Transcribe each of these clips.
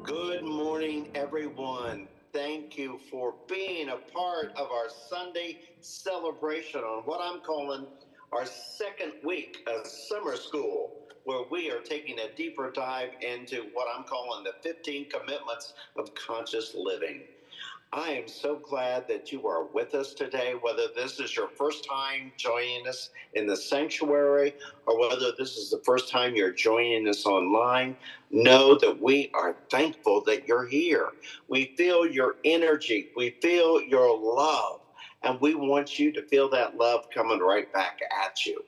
Good morning, everyone. Thank you for being a part of our Sunday celebration on what I'm calling our second week of summer school, where we are taking a deeper dive into what I'm calling the 15 commitments of conscious living. I am so glad that you are with us today, whether this is your first time joining us in the sanctuary or whether this is the first time you're joining us online. Know that we are thankful that you're here. We feel your energy, we feel your love, and we want you to feel that love coming right back at you.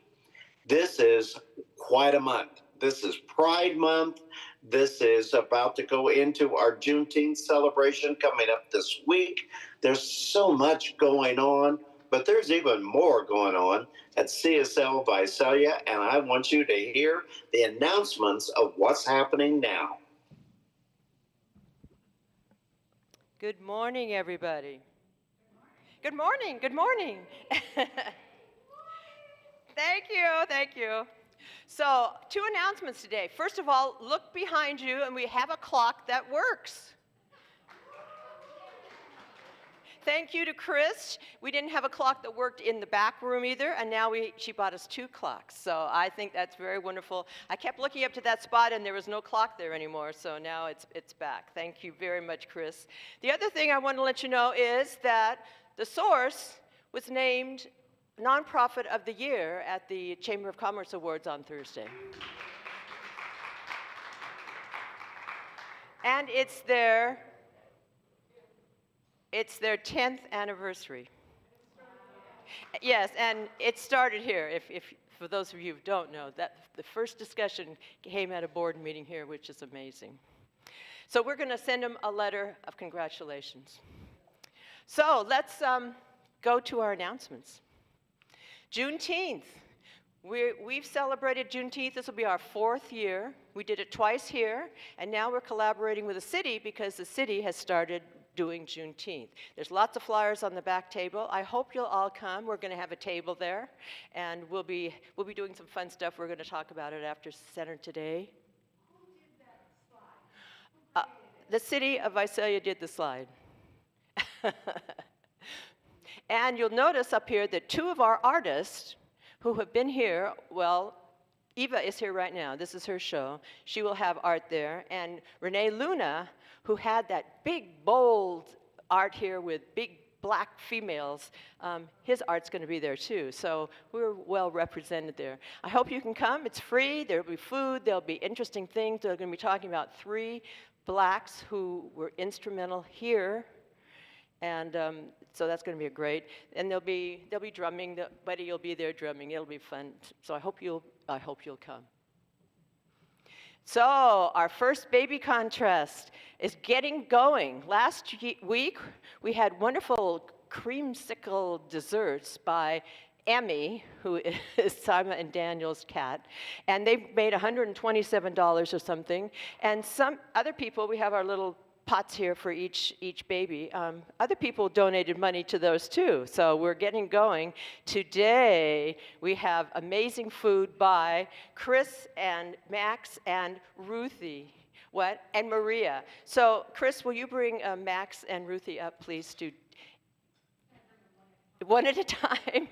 This is quite a month. This is Pride Month. This is about to go into our Juneteenth celebration coming up this week. There's so much going on, but there's even more going on at CSL Visalia, and I want you to hear the announcements of what's happening now. Good morning, everybody. Good morning, good morning. Thank you. So, 2 announcements today. First of all, look behind you, and we have a clock that works. Thank you to Chris. We didn't have a clock that worked in the back room either, and now she bought us 2 clocks. So I think that's very wonderful. I kept looking up to that spot, and there was no clock there anymore, so now it's back. Thank you very much, Chris. The other thing I want to let you know is that The Source was named Nonprofit of the Year at the Chamber of Commerce Awards on Thursday. And it's their 10th anniversary. Yes, and it started here. If for those of you who don't know, that the first discussion came at a board meeting here, which is amazing. So we're going to send them a letter of congratulations. So let's go to our announcements. Juneteenth. We've celebrated Juneteenth. This will be our 4th year. We did it twice here, and now we're collaborating with the city because the city has started doing Juneteenth. There's lots of flyers on the back table. I hope you'll all come. We're going to have a table there, and we'll be doing some fun stuff. We're going to talk about it after Center today. Who did that slide? The city of Visalia did the slide. And you'll notice up here that 2 of our artists who have been here, well, Eva is here right now. This is her show. She will have art there. And Renee Luna, who had that big, bold art here with big black females, his art's going to be there too. So we're well represented there. I hope you can come. It's free. There'll be food. There'll be interesting things. They're going to be talking about 3 blacks who were instrumental here. And so that's going to be great. And there'll be drumming. Buddy will be there drumming. It'll be fun. So I hope you'll come. So our first baby contest is getting going. Last week we had wonderful creamsicle desserts by Emmy, who is Simon and Daniel's cat, and they made $127 or something. And some other people, we have our little pots here for each baby. Other people donated money to those too, so we're getting going. Today, we have amazing food by Chris and Max and Ruthie. What? And Maria. So, Chris, will you bring Max and Ruthie up, please, to one at a time?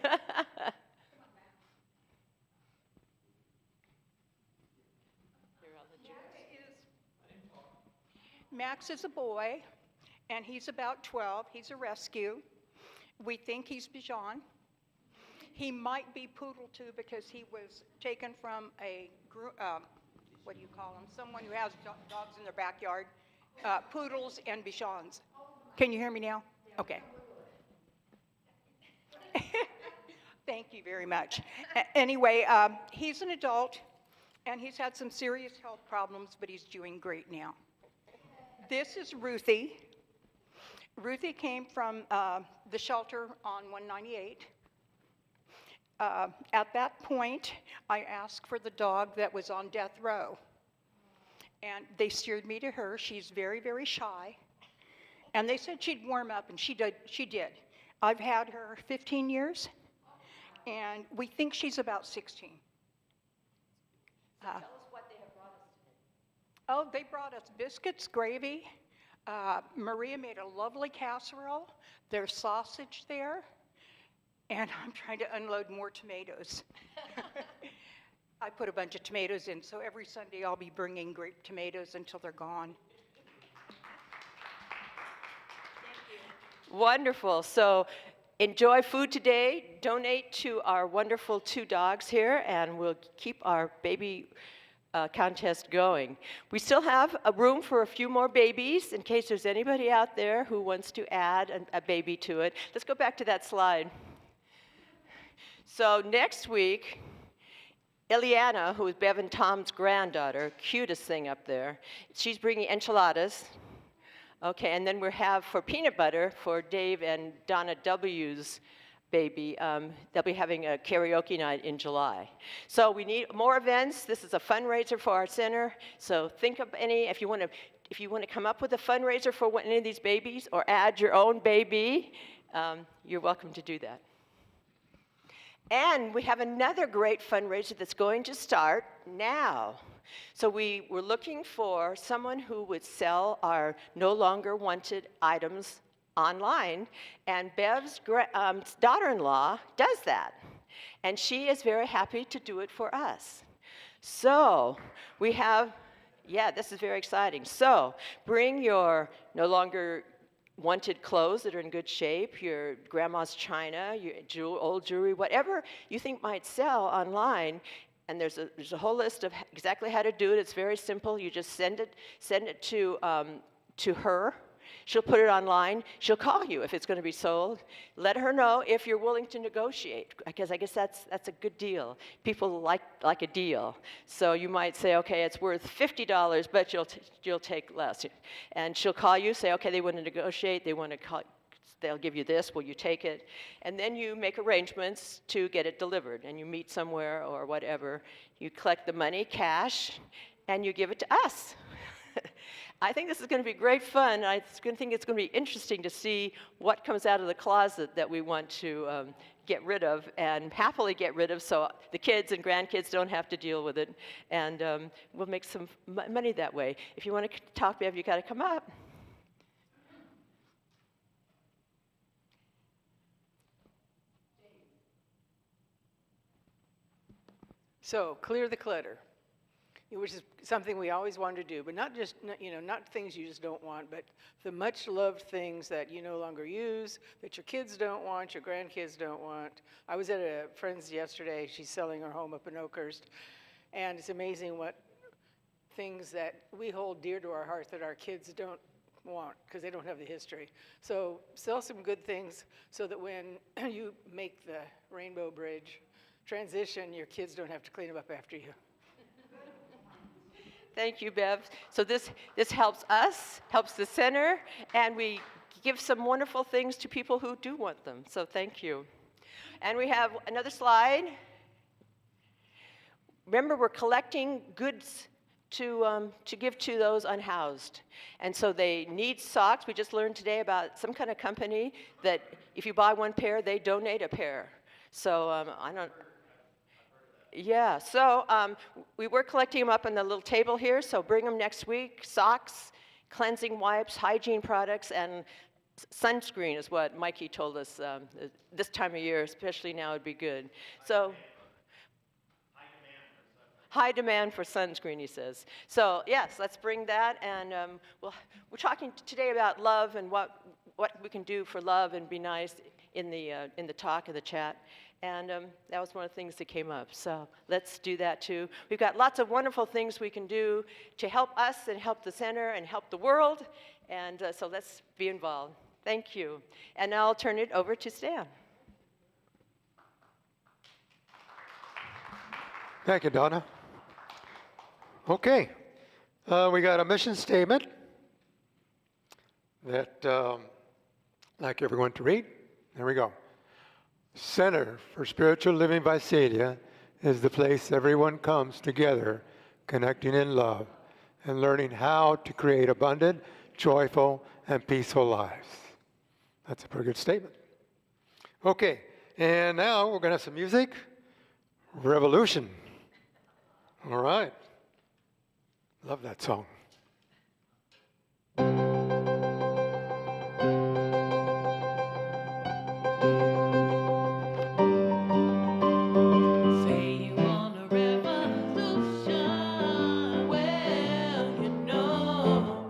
Max is a boy, and he's about 12. He's a rescue. We think he's Bichon. He might be poodle too because he was taken from a, what do you call them? Someone who has dogs in their backyard. Poodles and Bichons. Can you hear me now? Okay. Thank you very much. Anyway, he's an adult, and he's had some serious health problems, but he's doing great now. This is Ruthie. Ruthie came from the shelter on 198. At that point, I asked for the dog that was on death row. And they steered me to her. She's very, very shy. And they said she'd warm up, and she did. She did. I've had her 15 years, and we think she's about 16. Tell us what they have brought us today. Oh, they brought us biscuits, gravy. Maria made a lovely casserole. There's sausage there. And I'm trying to unload more tomatoes. I put a bunch of tomatoes in, so every Sunday I'll be bringing grape tomatoes until they're gone. Wonderful. So enjoy food today. Donate to our wonderful 2 dogs here, and we'll keep our baby contest going. We still have a room for a few more babies in case there's anybody out there who wants to add a baby to it. Let's go back to that slide. So next week, Ileana, who is Bev and Tom's granddaughter, cutest thing up there, she's bringing enchiladas. Okay, and then we have for peanut butter for Dave and Donna W's baby. They'll be having a karaoke night in July. So we need more events. This is a fundraiser for our center. So think of any, if you want to come up with a fundraiser for any of these babies or add your own baby, you're welcome to do that. And we have another great fundraiser that's going to start now. So we were looking for someone who would sell our no longer wanted items online, and Bev's daughter-in-law does that. And she is very happy to do it for us. So we have, yeah, this is very exciting. So bring your no longer wanted clothes that are in good shape, your grandma's china, your old jewelry, whatever you think might sell online. And there's a whole list of exactly how to do it. It's very simple. You just send it to her. She'll put it online. She'll call you if it's going to be sold. Let her know if you're willing to negotiate, because I guess that's a good deal. People like a deal. So you might say, okay, it's worth $50, but you'll take less. And she'll call you, say, okay, they want to negotiate. They'll give you this. Will you take it? And then you make arrangements to get it delivered, and you meet somewhere or whatever. You collect the money, cash, and you give it to us. I think this is going to be great fun. I think it's going to be interesting to see what comes out of the closet that we want to get rid of and happily get rid of so the kids and grandkids don't have to deal with it. And we'll make some money that way. If you want to talk, Bev, you got to come up. So clear the clutter, which is something we always wanted to do, but not things you just don't want, but the much loved things that you no longer use, that your kids don't want, your grandkids don't want. I was at a friend's yesterday. She's selling her home up in Oakhurst, and it's amazing what things that we hold dear to our heart that our kids don't want because they don't have the history. So sell some good things so that when you make the Rainbow Bridge transition, your kids don't have to clean them up after you. Thank you, Bev. So this helps us, helps the center, and we give some wonderful things to people who do want them. So thank you. And we have another slide. Remember, we're collecting goods to give to those unhoused. And so they need socks. We just learned today about some kind of company that if you buy one pair, they donate a pair. So I don't... Yeah, so we were collecting them up on the little table here, so bring them next week. Socks, cleansing wipes, hygiene products, and sunscreen is what Mikey told us this time of year, especially now would be good. So, high demand for sunscreen, he says. So yes, let's bring that, and we're talking today about love and what we can do for love and be nice in the talk, in the chat. And that was one of the things that came up. So let's do that too. We've got lots of wonderful things we can do to help us and help the center and help the world. And so let's be involved. Thank you. And now I'll turn it over to Stan. Thank you, Donna. Okay. We got a mission statement that I'd like everyone to read. There we go. Center for Spiritual Living Visalia is the place everyone comes together, connecting in love and learning how to create abundant, joyful, and peaceful lives. That's a pretty good statement. Okay, and now we're going to have some music. Revolution. All right. Love that song. Say you want a revolution. Well, you know,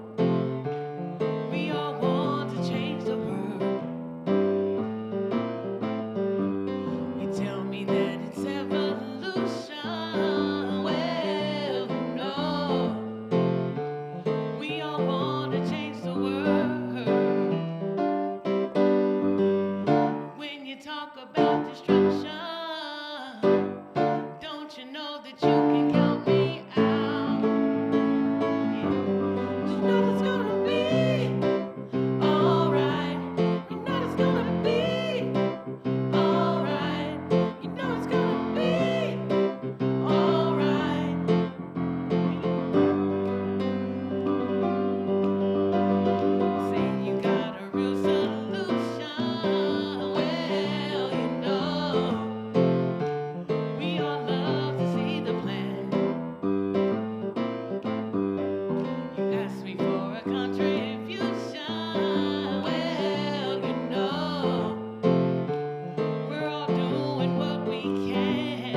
we all want to change the world. You tell me that it's evolution. Well, you know, we all want to change the world. When you talk about destruction, don't you know that you can count me out? You know it's gonna be alright. You know it's gonna be alright. You know it's gonna be alright. Say you got a real solution. Well, you know, we all love to see the plan. You asked me for a contribution. Well, you know, we're all doing what we can.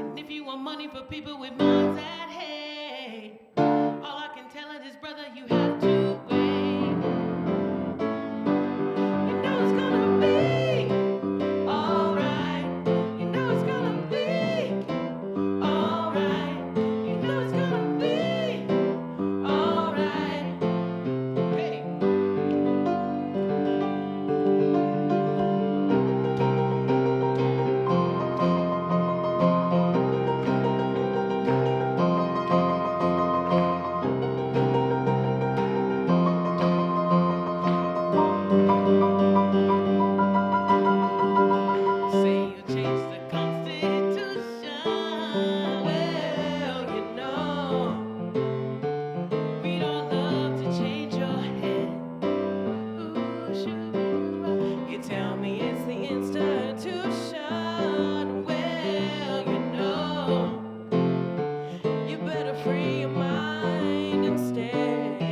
And if you want money for people with minds at hate, all I can tell it is, brother, you have to wait. You know it's gonna be alright. You know it's gonna be alright. You know it's gonna be alright. Hey. Say you change the Constitution. Well, you know, we'd all love to change your head. Ooh, shoo-doo-doo. You tell me it's the institution. Well, you know, you better free your mind instead.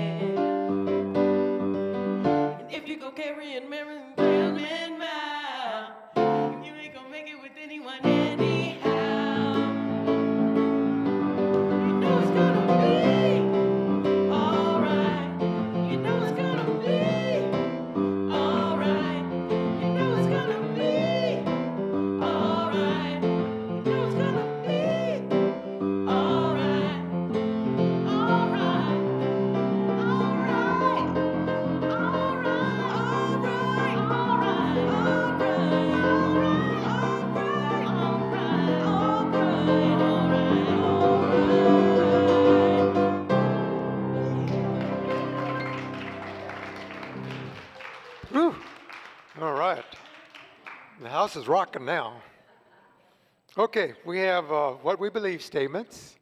And if you go carrying Maryland mouth, you ain't gonna make it with anyone anyhow. You know it's gonna be alright. You know it's gonna be alright. You know it's gonna be alright. You know it's gonna be alright. Alright. Alright. Whew. All right. The house is rocking now. Okay, we have what we believe statements.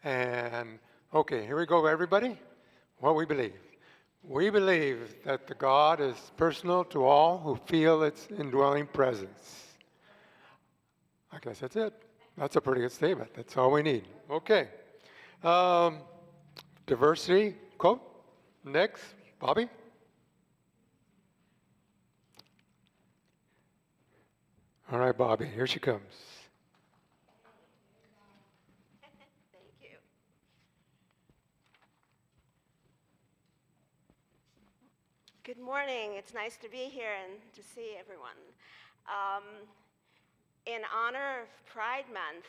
And okay, here we go, everybody. What we believe. We believe that the God is personal to all who feel its indwelling presence. I guess that's it. That's a pretty good statement. That's all we need. Okay. Diversity quote. Next, Bobby. All right, Bobby, here she comes. Thank you. Good morning. It's nice to be here and to see everyone. In honor of Pride Month,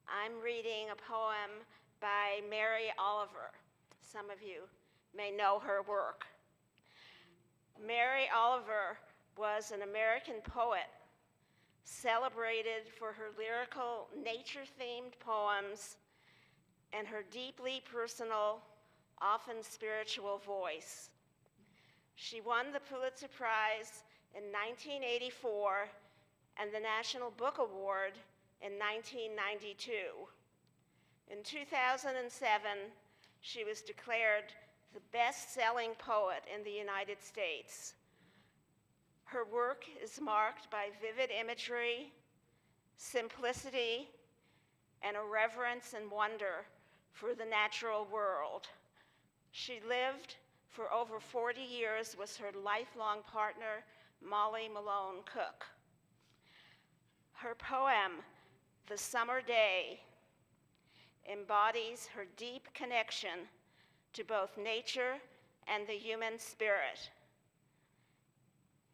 I'm reading a poem by Mary Oliver. Some of you may know her work. Mary Oliver was an American poet, celebrated for her lyrical, nature-themed poems and her deeply personal, often spiritual voice. She won the Pulitzer Prize in 1984 and the National Book Award in 1992. In 2007, She was declared the best-selling poet in the United States. Her work is marked by vivid imagery, simplicity, and a reverence and wonder for the natural world. She lived for over 40 years with her lifelong partner, Molly Malone Cook. Her poem, The Summer Day, embodies her deep connection to both nature and the human spirit.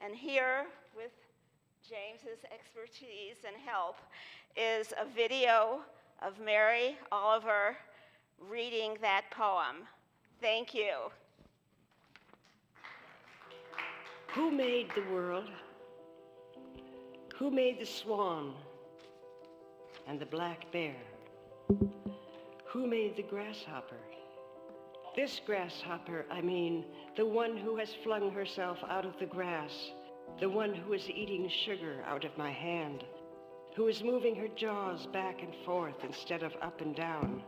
And here, with James's expertise and help, is a video of Mary Oliver reading that poem. Thank you. Who made the world? Who made the swan and the black bear? Who made the grasshopper? This grasshopper, I mean, the one who has flung herself out of the grass, the one who is eating sugar out of my hand, who is moving her jaws back and forth instead of up and down,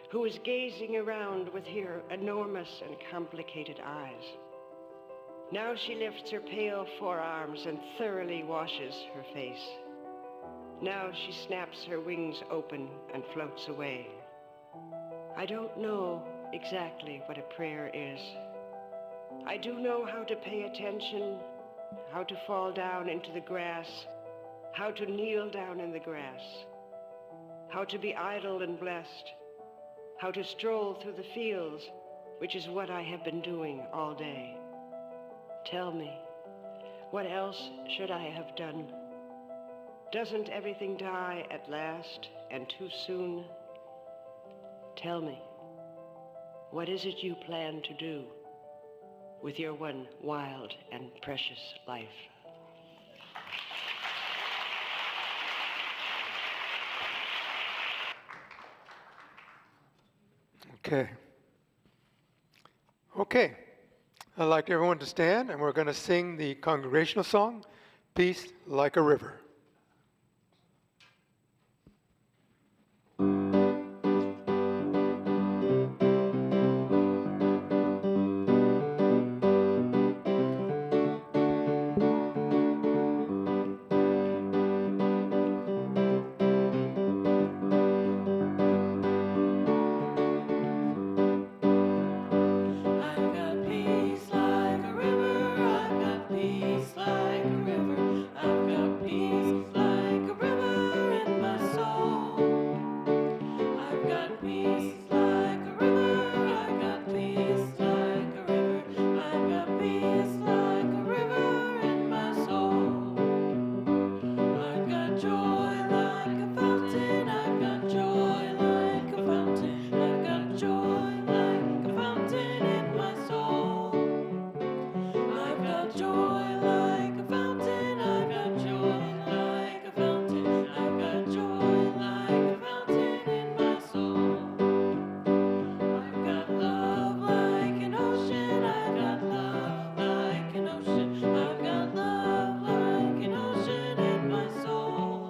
who is gazing around with her enormous and complicated eyes. Now she lifts her pale forearms and thoroughly washes her face. Now she snaps her wings open and floats away. I don't know exactly what a prayer is. I do know how to pay attention, how to fall down into the grass, how to kneel down in the grass, how to be idle and blessed, how to stroll through the fields, which is what I have been doing all day. Tell me, what else should I have done? Doesn't everything die at last and too soon? Tell me, what is it you plan to do with your one wild and precious life? Okay. Okay. I'd like everyone to stand, and we're going to sing the congregational song, Peace Like a River. I've got peace like a river. I've got peace like a river. I've got peace like a river in my soul. I've got peace like a river. I've got peace like a river. I've got peace like a river in my soul. I've got joy like a fountain. I've got joy like a fountain. I've got joy like a fountain in my soul. I've got joy like a fountain. I've got joy like a fountain. I've got joy like a fountain in my soul. I've got love like an ocean. I've got love like an ocean. I've got love like an ocean in my soul.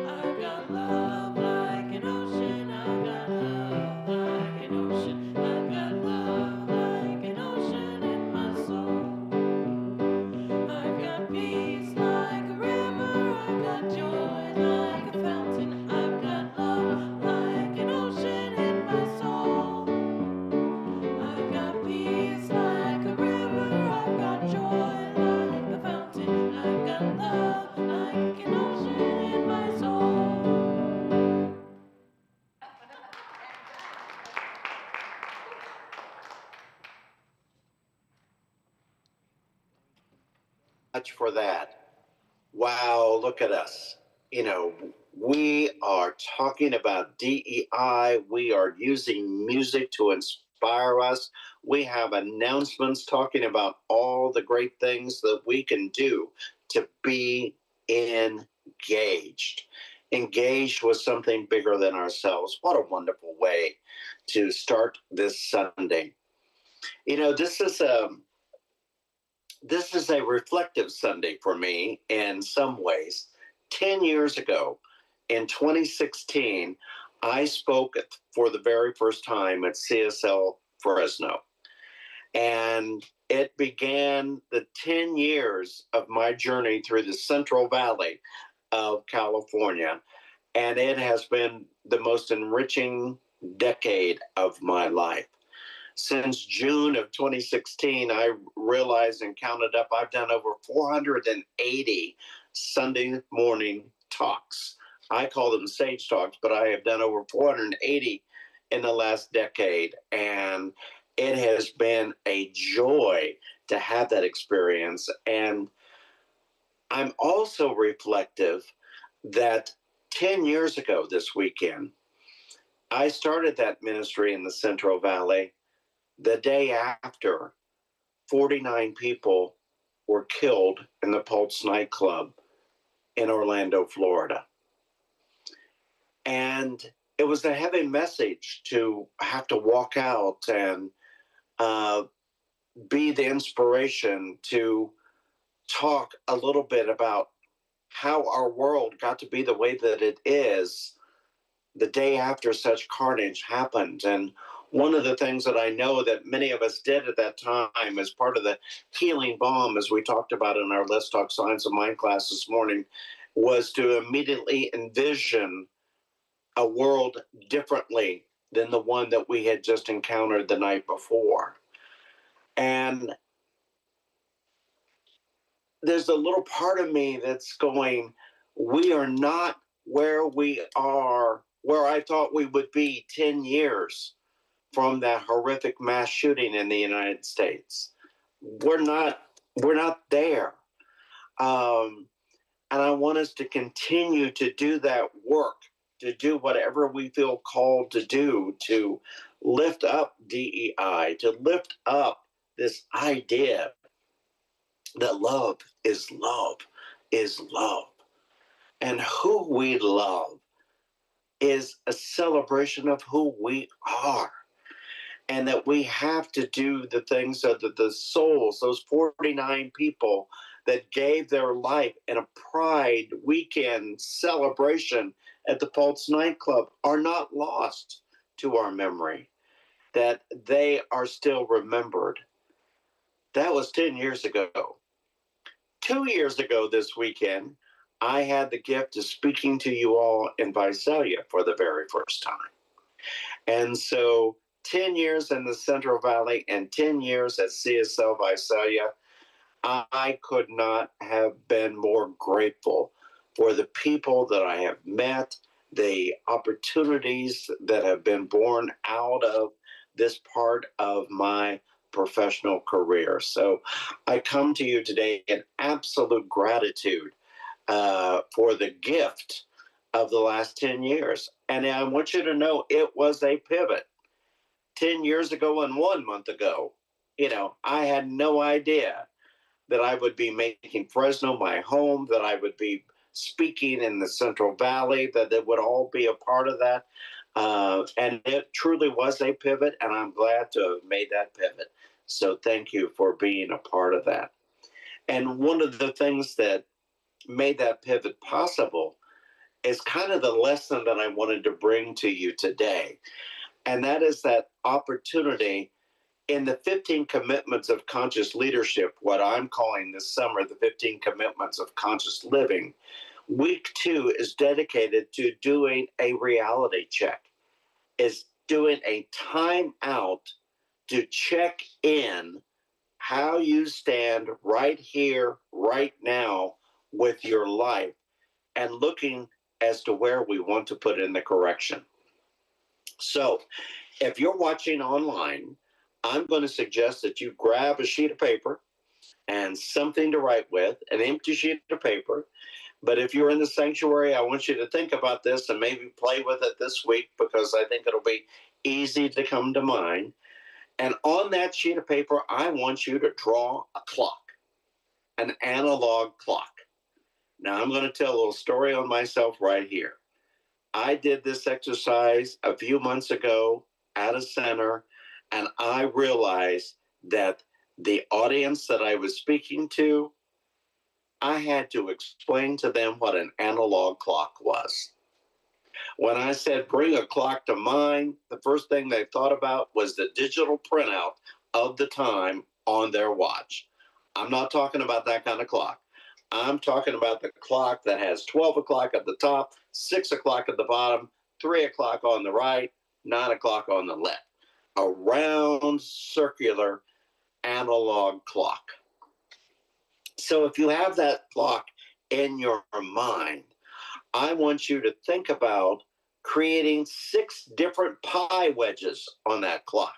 I've got love like an ocean. I've got love like an ocean. I've got love like an ocean in my soul. I've got peace like a river. I've got joy like a fountain. I've got love like an ocean in my soul. I've got peace like a river. I've got joy like a fountain. I've got love like an ocean in my soul. Much for that. Wow, look at us. You know, we are talking about DEI. We are using music to inspire us. We have announcements talking about all the great things that we can do to be engaged. Engaged with something bigger than ourselves. What a wonderful way to start this Sunday. You know, this is a reflective Sunday for me in some ways. 10 years ago, in 2016, I spoke for the very first time at CSL Fresno. And it began the 10 years of my journey through the Central Valley of California. And it has been the most enriching decade of my life. Since June of 2016, I realized and counted up, I've done over 480 Sunday morning talks. I call them sage talks, but I have done over 480 in the last decade. And it has been a joy to have that experience. And I'm also reflective that 10 years ago this weekend, I started that ministry in the Central Valley. The day after, 49 people were killed in the Pulse nightclub in Orlando, Florida. And it was a heavy message to have to walk out and be the inspiration to talk a little bit about how our world got to be the way that it is the day after such carnage happened. And one of the things that I know that many of us did at that time as part of the healing balm, as we talked about in our Let's Talk Science of Mind class this morning, was to immediately envision a world differently than the one that we had just encountered the night before. And there's a little part of me that's going, we are not where we are, where I thought we would be 10 years from that horrific mass shooting in the United States. We're not there. And I want us to continue to do that work, to do whatever we feel called to do, to lift up DEI, to lift up this idea that love is love is love. And who we love is a celebration of who we are. And that we have to do the things so that the souls, those 49 people that gave their life in a Pride weekend celebration at the Pulse nightclub, are not lost to our memory, that they are still remembered. That was 10 years ago. 2 years ago this weekend, I had the gift of speaking to you all in Visalia for the very first time. And so 10 years in the Central Valley and 10 years at CSL Visalia, I could not have been more grateful for the people that I have met, the opportunities that have been born out of this part of my professional career. So I come to you today in absolute gratitude for the gift of the last 10 years. And I want you to know it was a pivot. 10 years ago and 1 month ago, I had no idea that I would be making Fresno my home, that I would be speaking in the Central Valley, that it would all be a part of that. And it truly was a pivot, and I'm glad to have made that pivot. So thank you for being a part of that. And one of the things that made that pivot possible is kind of the lesson that I wanted to bring to you today. And that is that opportunity in the 15 commitments of conscious leadership, what I'm calling this summer, the 15 commitments of conscious living. Week 2 is dedicated to doing a reality check, is doing a time out to check in how you stand right here, right now with your life, and looking as to where we want to put in the correction. So if you're watching online, I'm going to suggest that you grab a sheet of paper and something to write with, an empty sheet of paper. But if you're in the sanctuary, I want you to think about this and maybe play with it this week, because I think it'll be easy to come to mind. And on that sheet of paper, I want you to draw a clock, an analog clock. Now, I'm going to tell a little story on myself right here. I did this exercise a few months ago at a center, and I realized that the audience that I was speaking to, I had to explain to them what an analog clock was. When I said bring a clock to mind, the first thing they thought about was the digital printout of the time on their watch. I'm not talking about that kind of clock. I'm talking about the clock that has 12 o'clock at the top, 6 o'clock at the bottom, 3 o'clock on the right, 9 o'clock on the left. A round, circular, analog clock. So if you have that clock in your mind, I want you to think about creating 6 different pie wedges on that clock.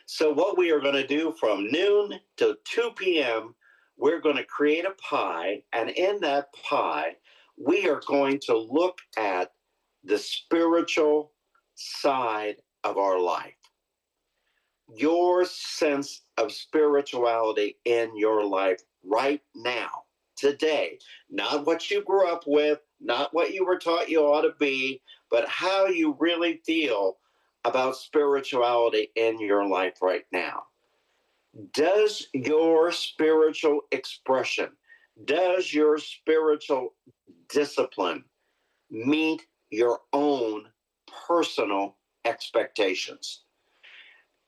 So what we are going to do from noon to 2 p.m., we're going to create a pie, and in that pie, we are going to look at the spiritual side of our life. Your sense of spirituality in your life right now, today, not what you grew up with, not what you were taught you ought to be, but how you really feel about spirituality in your life right now. Does your spiritual expression, does your spiritual discipline meet your own personal expectations?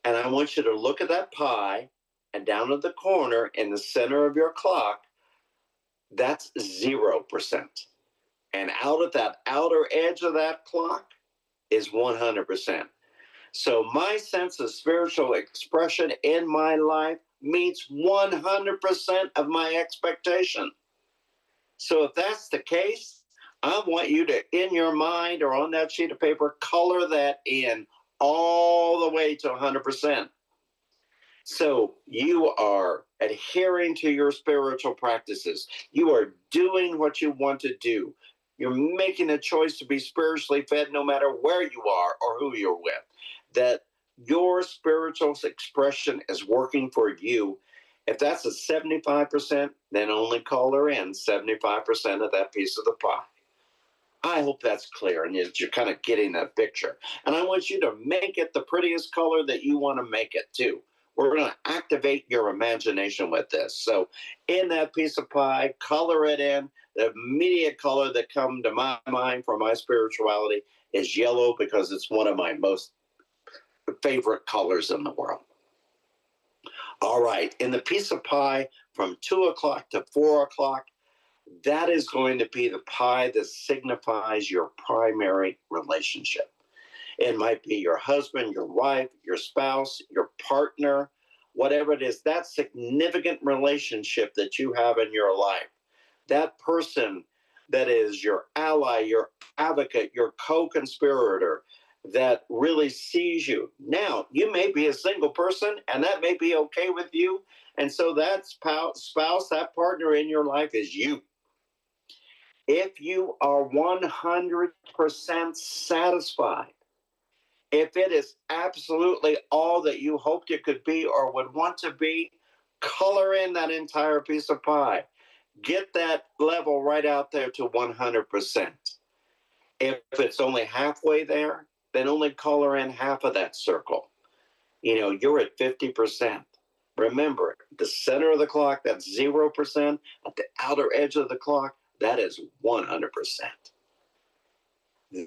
And I want you to look at that pie, and down at the corner in the center of your clock, that's 0%. And out at that outer edge of that clock is 100%. So my sense of spiritual expression in my life meets 100% of my expectation. So if that's the case, I want you to, in your mind or on that sheet of paper, color that in all the way to 100%. So you are adhering to your spiritual practices. You are doing what you want to do. You're making a choice to be spiritually fed no matter where you are or who you're with. That your spiritual expression is working for you. If that's a 75%, then only color in 75% of that piece of the pie. I hope that's clear and you're kind of getting that picture. And I want you to make it the prettiest color that you want to make it too. We're going to activate your imagination with this. So in that piece of pie, color it in. The immediate color that comes to my mind for my spirituality is yellow, because it's one of my most favorite colors in the world. All right, in the piece of pie from 2 o'clock to 4 o'clock, that is going to be the pie that signifies your primary relationship. It might be your husband, your wife, your spouse, your partner, whatever it is, that significant relationship that you have in your life. That person that is your ally, your advocate, your co-conspirator, that really sees you. Now, you may be a single person, and that may be okay with you. And so that spouse, that partner in your life is you. If you are 100% satisfied, if it is absolutely all that you hoped it could be or would want to be, color in that entire piece of pie. Get that level right out there to 100%. If it's only halfway there, then only color in half of that circle. You know, you're at 50%. Remember, the center of the clock, that's 0%. At the outer edge of the clock, that is 100%.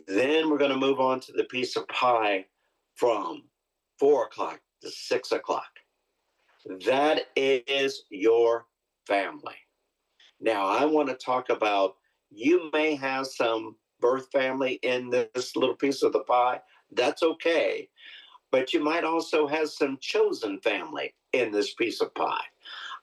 Then we're going to move on to the piece of pie from 4 o'clock to 6 o'clock. That is your family. Now, I want to talk about, you may have some birth family in this little piece of the pie. That's okay. But you might also have some chosen family in this piece of pie.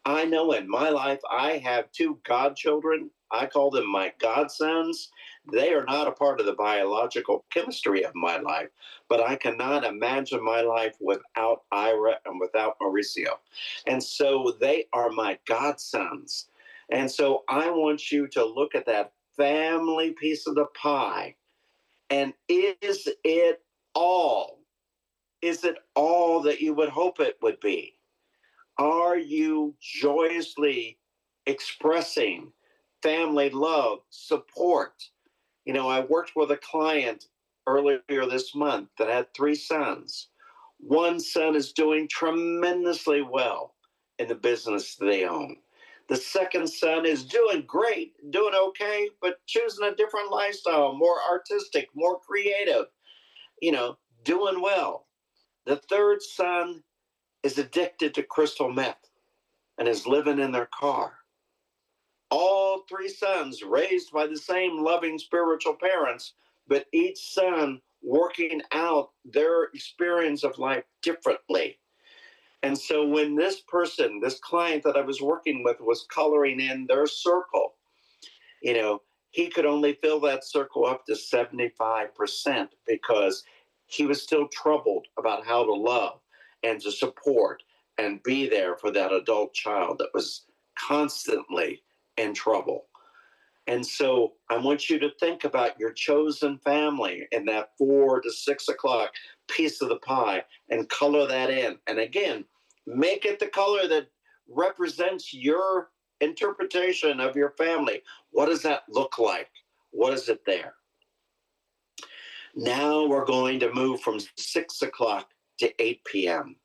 I know in my life, I have 2 godchildren. I call them my godsons. They are not a part of the biological chemistry of my life, but I cannot imagine my life without Ira and without Mauricio. And so they are my godsons. And so I want you to look at that family piece of the pie. And is it all? Is it all that you would hope it would be? Are you joyously expressing family love, support? You know, I worked with a client earlier this month that had 3 sons. One son is doing tremendously well in the business they own. The second son is doing great, doing okay, but choosing a different lifestyle, more artistic, more creative, doing well. The third son is addicted to crystal meth and is living in their car. All three sons raised by the same loving spiritual parents, but each son working out their experience of life differently. And so when this person, this client that I was working with, was coloring in their circle, he could only fill that circle up to 75% because he was still troubled about how to love and to support and be there for that adult child that was constantly in trouble. And so I want you to think about your chosen family in that 4 to 6 o'clock piece of the pie and color that in. And again, make it the color that represents your interpretation of your family. What does that look like? What is it there? Now we're going to move from 6 o'clock to 8 p.m.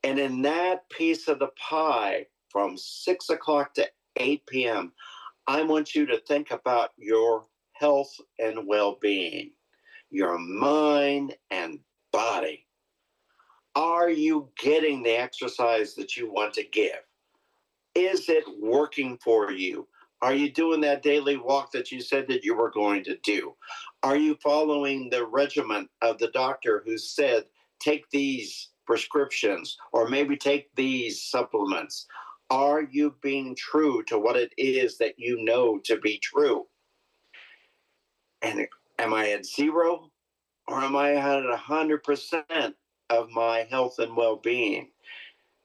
And in that piece of the pie, from 6 o'clock to 8 p.m., I want you to think about your health and well-being, your mind and body. Are you getting the exercise that you want to give? Is it working for you? Are you doing that daily walk that you said that you were going to do? Are you following the regimen of the doctor who said, take these prescriptions or maybe take these supplements? Are you being true to what it is that you know to be true? And am I at 0 or am I at 100% of my health and well-being?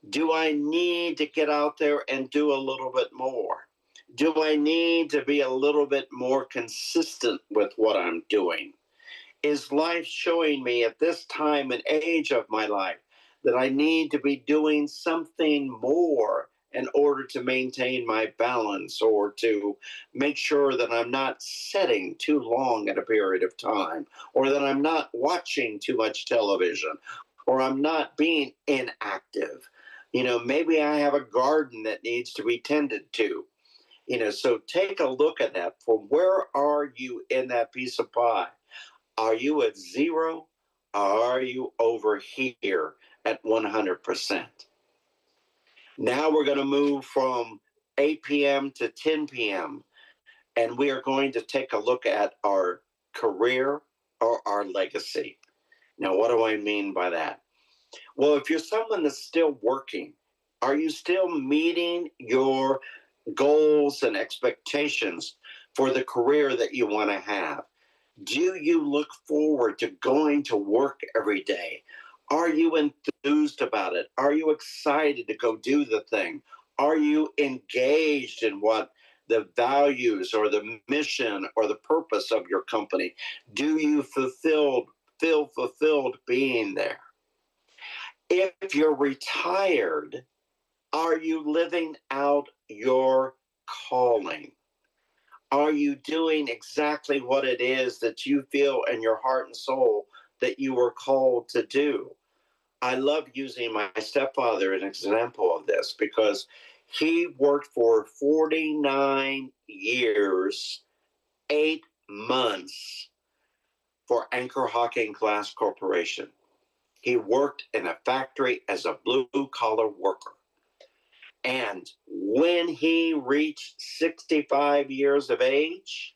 Do I need to get out there and do a little bit more? Do I need to be a little bit more consistent with what I'm doing? Is life showing me at this time and age of my life that I need to be doing something more in order to maintain my balance or to make sure that I'm not sitting too long at a period of time, or that I'm not watching too much television, or I'm not being inactive? Maybe I have a garden that needs to be tended to. So take a look at that. For where are you in that piece of pie? Are you at 0 or are you over here at 100%? Now we're going to move from 8 p.m. to 10 p.m. and we are going to take a look at our career or our legacy. Now, what do I mean by that? Well, if you're someone that's still working, are you still meeting your goals and expectations for the career that you want to have? Do you look forward to going to work every day? Are you enthused about it? Are you excited to go do the thing? Are you engaged in what the values or the mission or the purpose of your company? Do you feel fulfilled being there? If you're retired, are you living out your calling? Are you doing exactly what it is that you feel in your heart and soul that you were called to do? I love using my stepfather as an example of this because he worked for 49 years, 8 months for Anchor Hawking Glass Corporation. He worked in a factory as a blue-collar worker. And when he reached 65 years of age,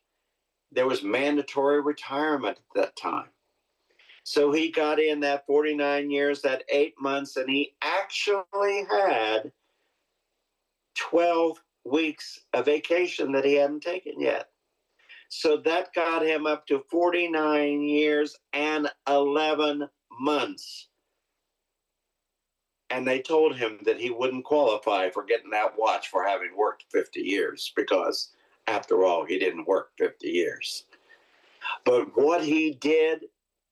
there was mandatory retirement at that time. So he got in that 49 years, that 8 months, and he actually had 12 weeks of vacation that he hadn't taken yet. So that got him up to 49 years and 11 months. And they told him that he wouldn't qualify for getting that watch for having worked 50 years because, after all, he didn't work 50 years. But what he did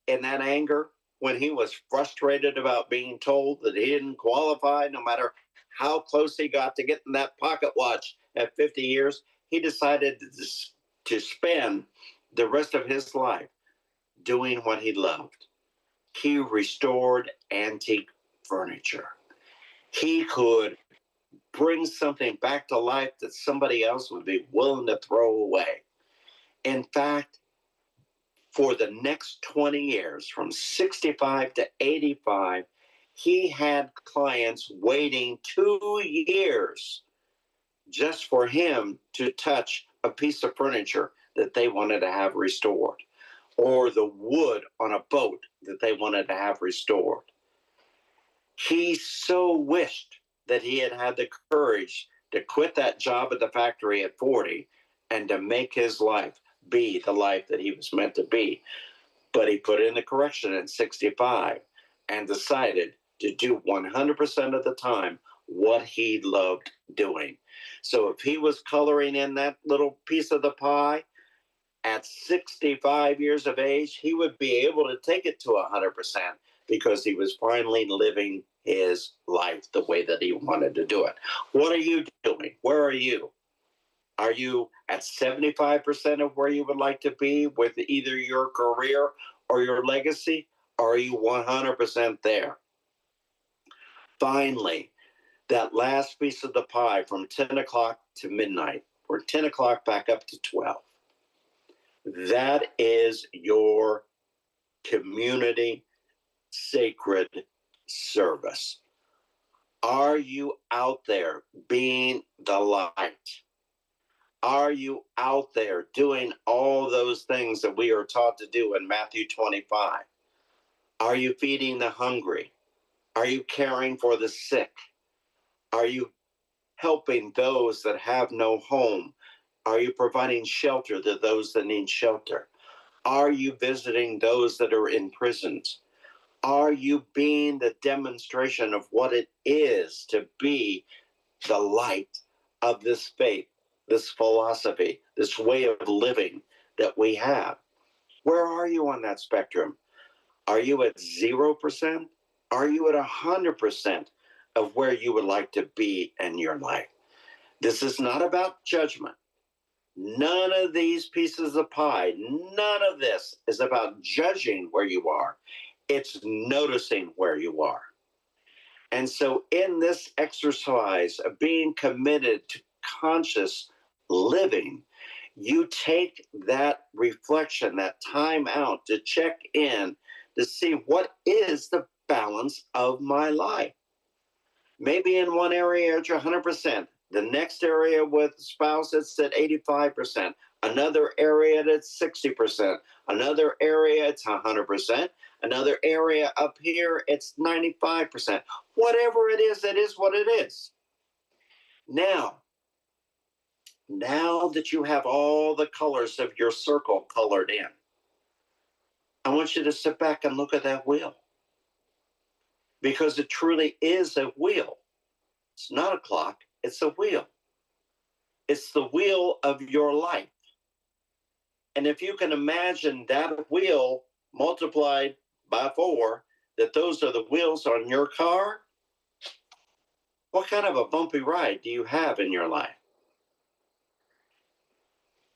in that anger, when he was frustrated about being told that he didn't qualify, no matter how close he got to getting that pocket watch at 50 years, he decided to spend the rest of his life doing what he loved. He restored antique furniture. He could bring something back to life that somebody else would be willing to throw away. In fact, for the next 20 years, from 65 to 85, he had clients waiting 2 years just for him to touch a piece of furniture that they wanted to have restored, or the wood on a boat that they wanted to have restored. He so wished that he had had the courage to quit that job at the factory at 40 and to make his life be the life that he was meant to be. But he put in the correction at 65 and decided to do 100% of the time what he loved doing. So if he was coloring in that little piece of the pie at 65 years of age, he would be able to take it to 100% because he was finally living his life the way that he wanted to do it. What are you doing? Where are you? Are you at 75% of where you would like to be with either your career or your legacy? Or are you 100% there? Finally, that last piece of the pie from 10 o'clock to midnight, or 10 o'clock back up to 12. That is your community sacred service. Are you out there being the light? Are you out there doing all those things that we are taught to do in Matthew 25? Are you feeding the hungry? Are you caring for the sick? Are you helping those that have no home? Are you providing shelter to those that need shelter? Are you visiting those that are in prisons? Are you being the demonstration of what it is to be the light of this faith, this philosophy, this way of living that we have? Where are you on that spectrum? Are you at 0%? Are you at 100% of where you would like to be in your life? This is not about judgment. None of these pieces of pie, none of this is about judging where you are. It's noticing where you are. And so in this exercise of being committed to conscious living, you take that reflection, that time out to check in to see what is the balance of my life. Maybe in one area it's 100%. The next area with spouse, it's at 85%. Another area, it's 60%. Another area, it's 100%. Another area up here, it's 95%. Whatever it is what it is. Now that you have all the colors of your circle colored in, I want you to sit back and look at that wheel. Because it truly is a wheel. It's not a clock, it's a wheel. It's the wheel of your life. And if you can imagine that wheel multiplied by 4, that those are the wheels on your car, what kind of a bumpy ride do you have in your life?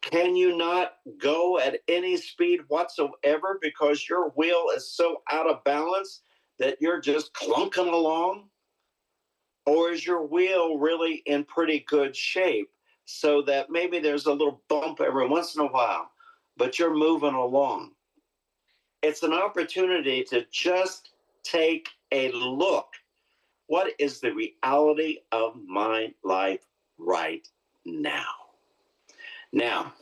Can you not go at any speed whatsoever because your wheel is so out of balance that you're just clunking along? Or is your wheel really in pretty good shape so that maybe there's a little bump every once in a while, but you're moving along? It's an opportunity to just take a look. What is the reality of my life right now? Now,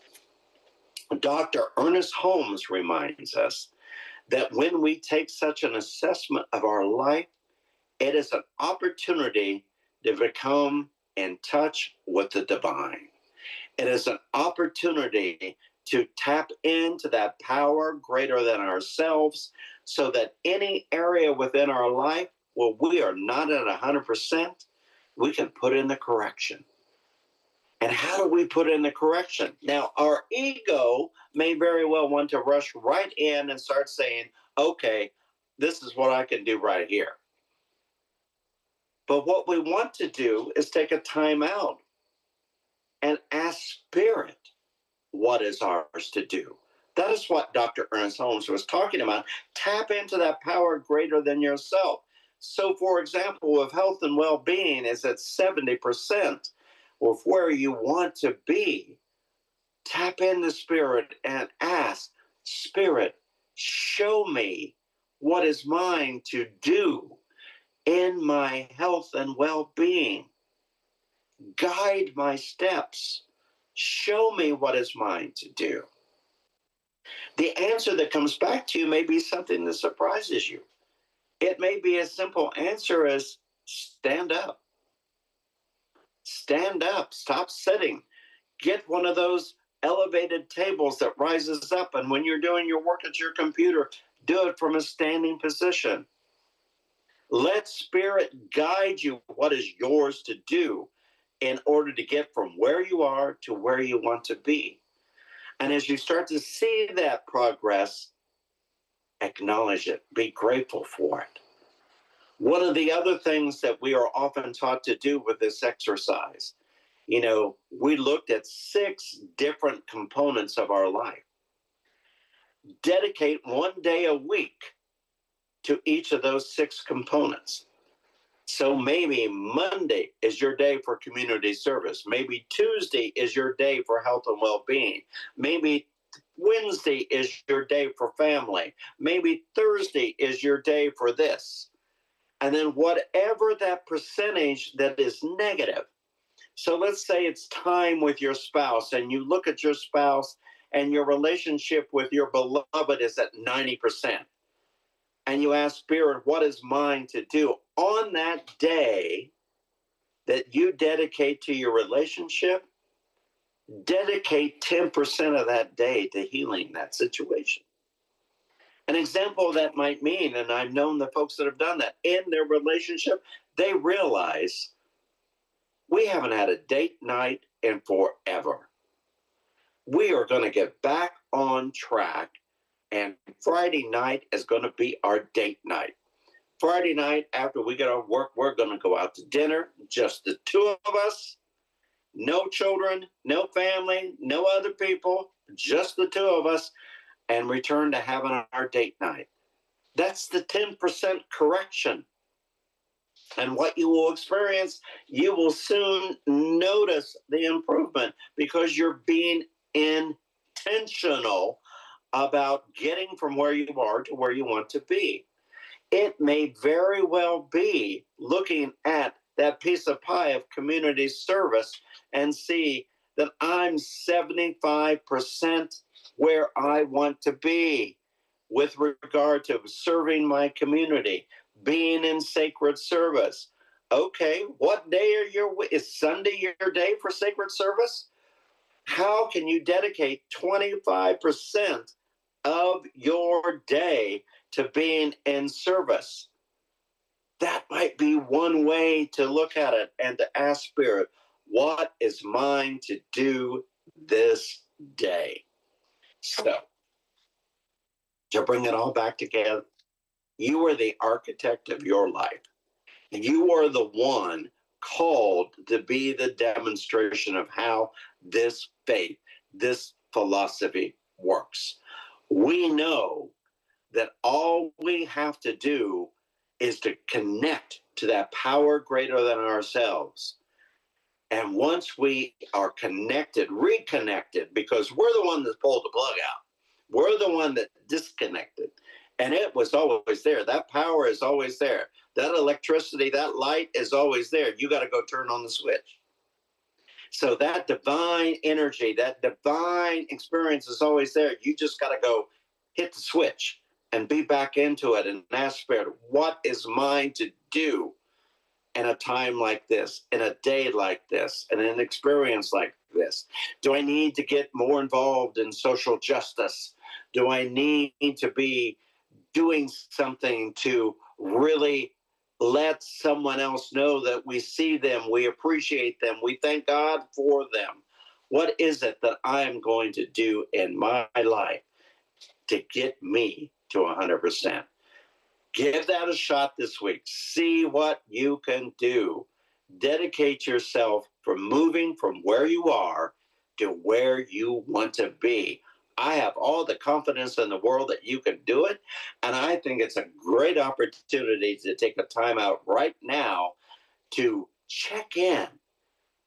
Dr. Ernest Holmes reminds us that when we take such an assessment of our life, it is an opportunity to become in touch with the divine. It is an opportunity to tap into that power greater than ourselves so that any area within our life where we are not at 100%, we can put in the correction. And how do we put in the correction? Now, our ego may very well want to rush right in and start saying, okay, this is what I can do right here. But what we want to do is take a time out and ask Spirit what is ours to do. That is what Dr. Ernest Holmes was talking about. Tap into that power greater than yourself. So, for example, if health and well being is at 70% of where you want to be, tap in the Spirit and ask, Spirit, show me what is mine to do in my health and well being. Guide my steps. Show me what is mine to do. The answer that comes back to you may be something that surprises you. It may be a simple answer as stand up. Stand up. Stop sitting. Get one of those elevated tables that rises up. And when you're doing your work at your computer, do it from a standing position. Let Spirit guide you what is yours to do in order to get from where you are to where you want to be. And as you start to see that progress, acknowledge it. Be grateful for it. One of the other things that we are often taught to do with this exercise, we looked at 6 different components of our life. Dedicate one day a week to each of those 6 components. So maybe Monday is your day for community service. Maybe Tuesday is your day for health and well-being. Maybe Wednesday is your day for family. Maybe Thursday is your day for this. And then whatever that percentage that is negative. So let's say it's time with your spouse, and you look at your spouse and your relationship with your beloved is at 90%. And you ask Spirit, what is mine to do? On that day that you dedicate to your relationship, dedicate 10% of that day to healing that situation. An example of that might mean, and I've known the folks that have done that, in their relationship, they realize we haven't had a date night in forever. We are going to get back on track, and Friday night is going to be our date night. Friday night, after we get off work, we're going to go out to dinner, just the 2 of us, no children, no family, no other people, just the 2 of us, and return to having our date night. That's the 10% correction. And what you will experience, you will soon notice the improvement because you're being intentional about getting from where you are to where you want to be. It may very well be looking at that piece of pie of community service and see that I'm 75% where I want to be with regard to serving my community, being in sacred service. Okay, what day is Sunday your day for sacred service? How can you dedicate 25% of your day to being in service? That might be one way to look at it and to ask Spirit, what is mine to do this day? So, to bring it all back together, you are the architect of your life. You are the one called to be the demonstration of how this faith, this philosophy works. We know that all we have to do is to connect to that power greater than ourselves. And once we are connected, reconnected, because we're the one that pulled the plug out. We're the one that disconnected. And it was always there. That power is always there. That electricity, that light is always there. You got to go turn on the switch. So that divine energy, that divine experience is always there. You just got to go hit the switch and be back into it and ask Spirit, what is mine to do in a time like this, in a day like this, in an experience like this? Do I need to get more involved in social justice? Do I need to be doing something to really let someone else know that we see them, we appreciate them, we thank God for them? What is it that I am going to do in my life to get me to 100%? Give that a shot this week. See what you can do. Dedicate yourself for moving from where you are to where you want to be. I have all the confidence in the world that you can do it. And I think it's a great opportunity to take a time out right now to check in.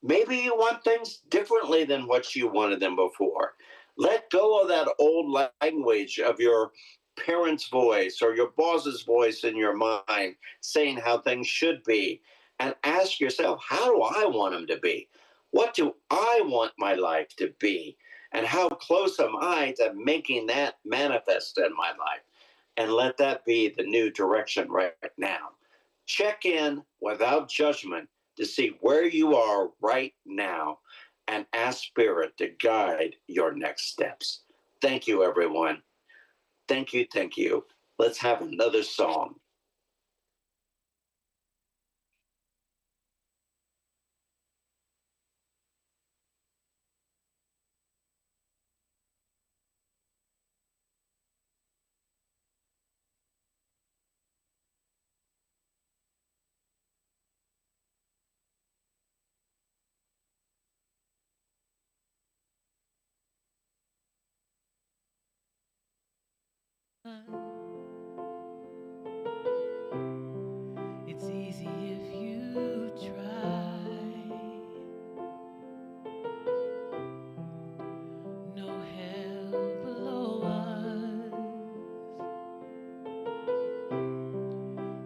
Maybe you want things differently than what you wanted them before. Let go of that old language of your parents' voice or your boss's voice in your mind saying how things should be, and ask yourself, how do I want them to be? What do I want my life to be? And how close am I to making that manifest in my life? And let that be the new direction right now. Check in without judgment to see where you are right now and ask Spirit to guide your next steps. Thank you, everyone. Thank you, thank you. Let's have another song. It's easy if you try. No hell below us,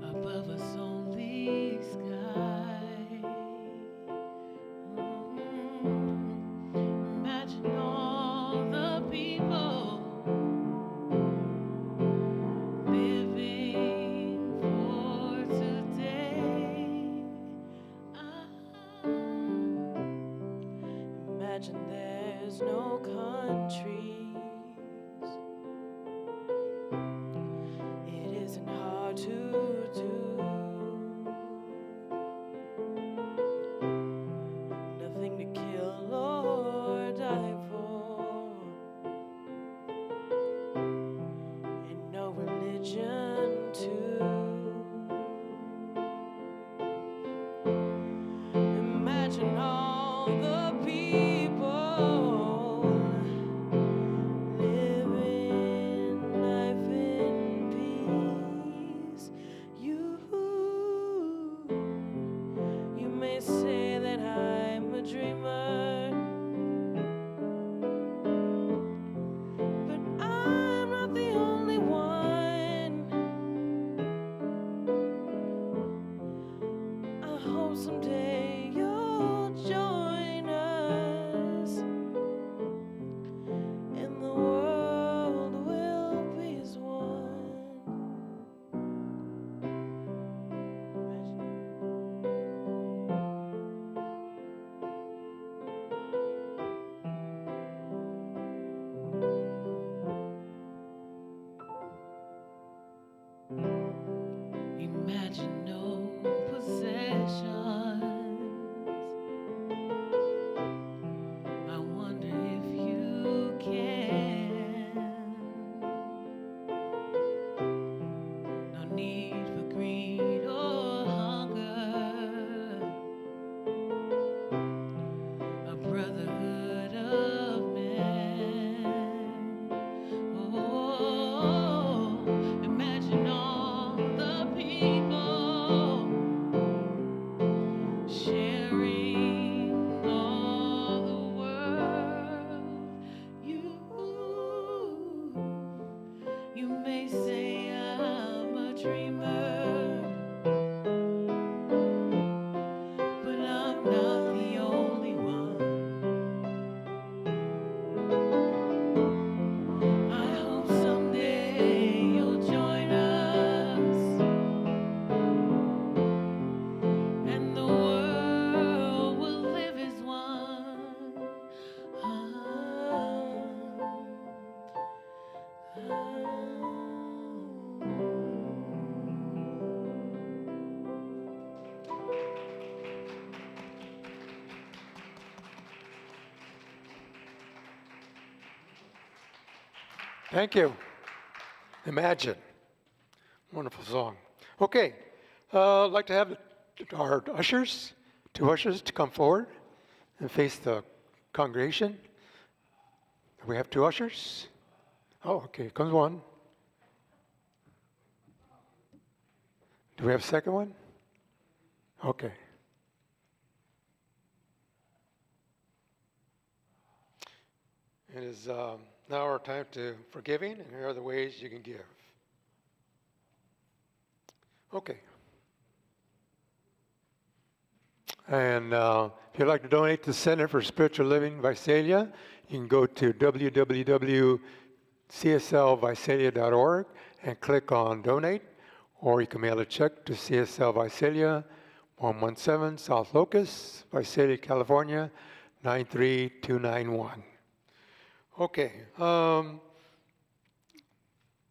above us only sky. Imagine all the people living for today. Imagine there's no countries. It isn't hard to do. Nothing to kill or die for, and no religion too. Imagine all the people living life in peace. You may say that I'm a dreamer, but I'm not the only one. I hope someday you'll join us, and the world will be as one. Imagine no possessions. I wonder if you can. No need for greed or hunger. A brotherhood of men. Oh, imagine all the people sharing all the world. You may say I'm a dreamer, but I'm not the only one. I hope someday you'll join us, and the world will live as one. Thank you. Imagine. Wonderful song. Okay, I'd like to have our ushers, two ushers, to come forward and face the congregation. We have two ushers. Oh, okay, comes one. Do we have a second one? Okay. It is now our time to forgiving, and here are the ways you can give. Okay. And if you'd like to donate to the Center for Spiritual Living Visalia, you can go to www.cslvisalia.org and click on Donate, or you can mail a check to CSL Visalia, 117 South Locust, Visalia, California, 93291. Okay.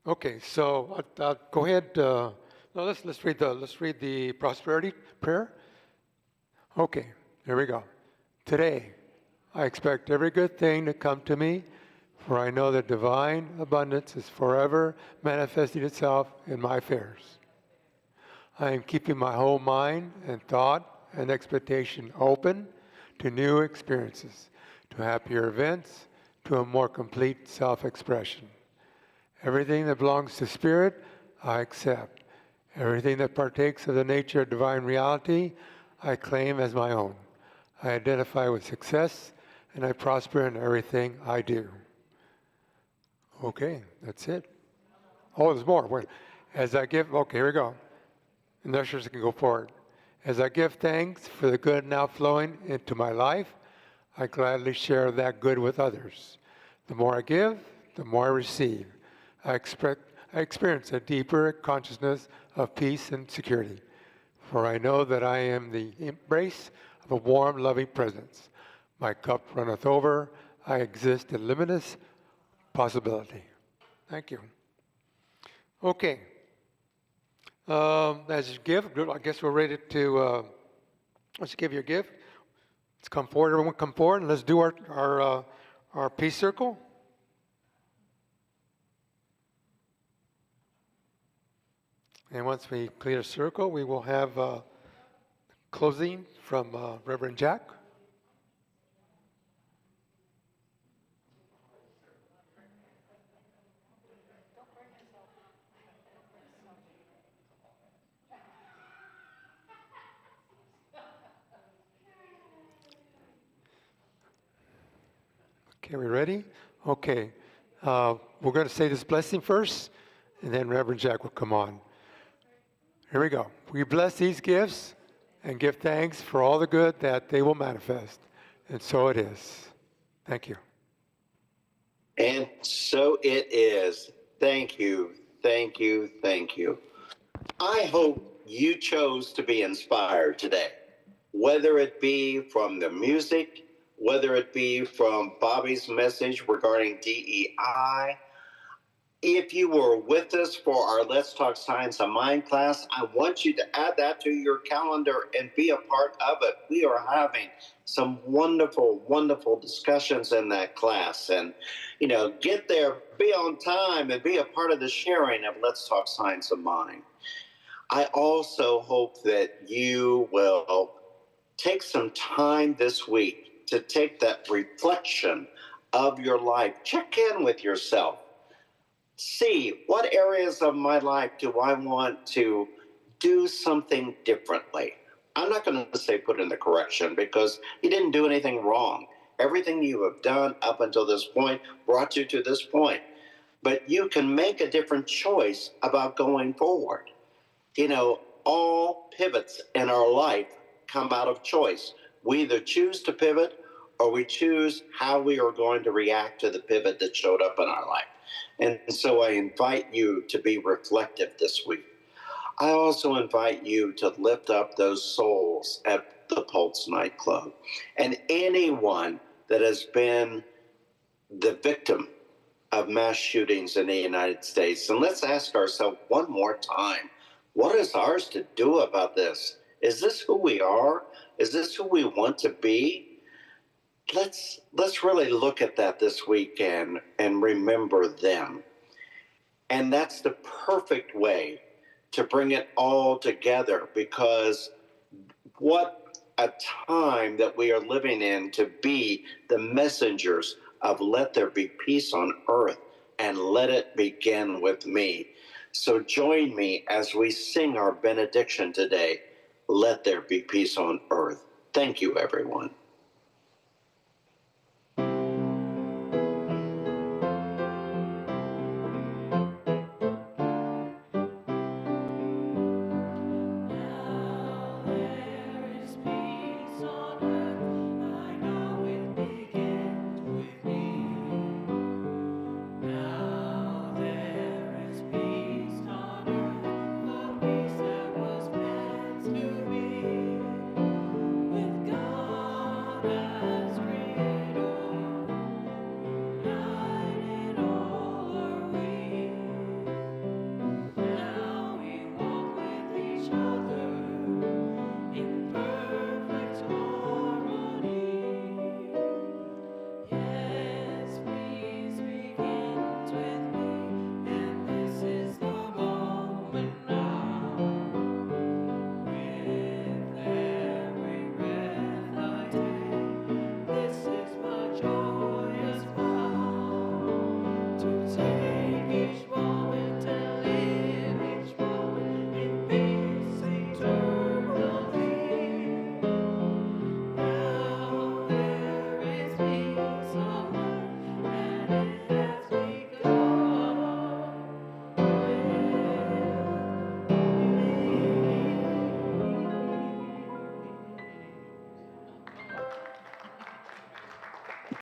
Okay. So go ahead. No, let's read the prosperity prayer. Okay. Here we go. Today, I expect every good thing to come to me, for I know that divine abundance is forever manifesting itself in my affairs. I am keeping my whole mind and thought and expectation open to new experiences, to happier events, to a more complete self-expression. Everything that belongs to Spirit, I accept. Everything that partakes of the nature of divine reality, I claim as my own. I identify with success, and I prosper in everything I do. Okay, that's it. Oh, there's more. Wait. As I give, okay, here we go. And the ushers can go forward. As I give thanks for the good now flowing into my life, I gladly share that good with others. The more I give, the more I receive. I experience a deeper consciousness of peace and security, for I know that I am the embrace of a warm, loving presence. My cup runneth over. I exist in limitless possibility. Thank you. Okay. As you give, I guess we're ready to let's give you a gift. Let's come forward. Everyone come forward and let's do our peace circle. And once we complete a circle, we will have closing from Reverend Jack. Okay, we ready? Okay. We're going to say this blessing first, and then Reverend Jack will come on. Here we go. We bless these gifts and give thanks for all the good that they will manifest. And so it is. Thank you. And so it is. Thank you, thank you, thank you. I hope you chose to be inspired today, whether it be from the music, whether it be from Bobby's message regarding DEI. If you were with us for our Let's Talk Science and Mind class, I want you to add that to your calendar and be a part of it. We are having some wonderful, wonderful discussions in that class. And, get there, be on time, and be a part of the sharing of Let's Talk Science and Mind. I also hope that you will take some time this week to take that reflection of your life. Check in with yourself. See, what areas of my life do I want to do something differently? I'm not going to say put in the correction, because you didn't do anything wrong. Everything you have done up until this point brought you to this point. But you can make a different choice about going forward. All pivots in our life come out of choice. We either choose to pivot, or we choose how we are going to react to the pivot that showed up in our life. And so I invite you to be reflective this week. I also invite you to lift up those souls at the Pulse nightclub and anyone that has been the victim of mass shootings in the United States. And let's ask ourselves one more time, what is ours to do about this? Is this who we are? Is this who we want to be? Let's really look at that this weekend and remember them. And that's the perfect way to bring it all together, because what a time that we are living in to be the messengers of let there be peace on earth and let it begin with me. So join me as we sing our benediction today. Let there be peace on earth. Thank you, everyone.